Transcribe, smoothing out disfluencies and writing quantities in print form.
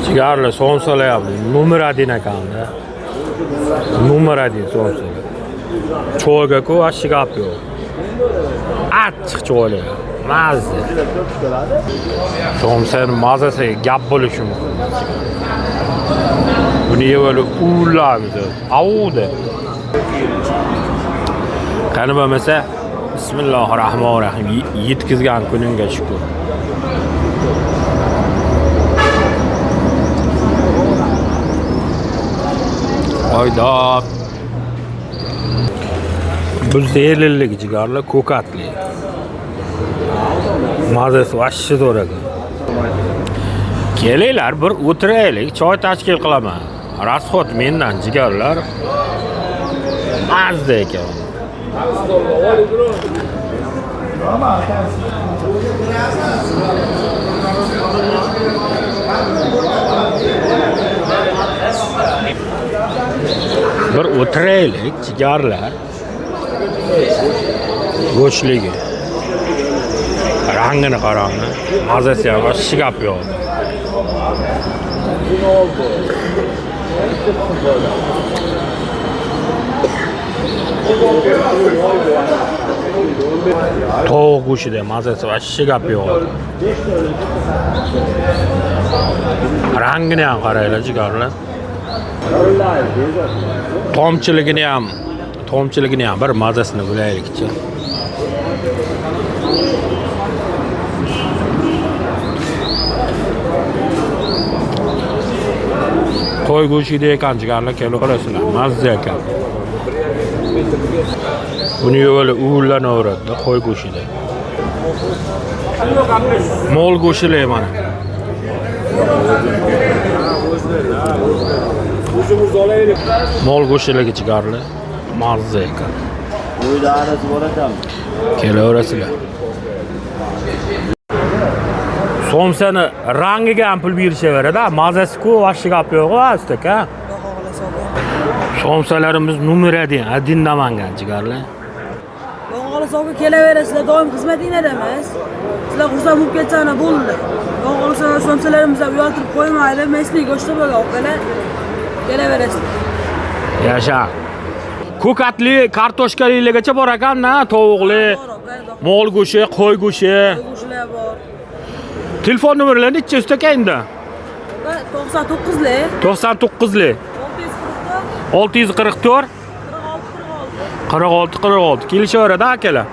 Cigarla somsalayapti. Nomer 1 ekan-da. Nomer 1 somsalar. Cho'ga-ku ashi gap yo'q. Achchiq cho'lar. Mazza. Somsaning mazasi gap bo'lishi mumkin. Buni yevali ullamiz. Avuda. Qani bo'lmasa Bismillahirrahmanirrahim. Yetkizgan kuningga shukr. Oyda. Bu zehirlilik cigarlar kokatli. Mazasi vashshi zo'r ekan. Kelinglar bir o'tiraylik, choy tashkil qilaman. Rasxot mendan cigarlar. Mazza ekan. Bir o'tiraylik, cigarlar. Go'shligi. Rangini qarang. Mazasi ham vashshi gap yo'q. Tovuq go'shida mazasi vashshi gap yo'q. Rangini ham qaranglar, cigarlar. Tomchiligini ham bir mazasini bilaylikchi. Qo'y go'shida ekan cigarlar, kelib qarasizlar. Mazza ekan. Buni yo'li ullanaveradi, qo'y go'shida. Mol go'shili mana. Mol go'shiligi cigarlar. Mazza ekan. Uyda arasi bor ekan. Kelaverasizlar. Somsani rangiga ham pul berishaveradi. Mazasi-ku vashshi gap yo'q aka. Somsalarimiz nomer 1 Namangan cigarlar. Xohlasoqqa kelaverasizlar, doim xizmatinglardamiz. Sizlar xursand bo'lib ketsangiz bo'ldi. Xohlasalar somsalarimizni ham uyaltirib qo'ymaydi, mesli go'shti bo'lgan okalar. Kelaverasizlar. Yasha. Ko'katli, kartoshkalilargacha bor ekan-da, tovuqli, mol go'shi, qo'y go'shi. Go'shlar bor. Telefon nomerlarini necha ekan-da? 99li. 99li. 644 644 46 46. Kelishaveradi akalar.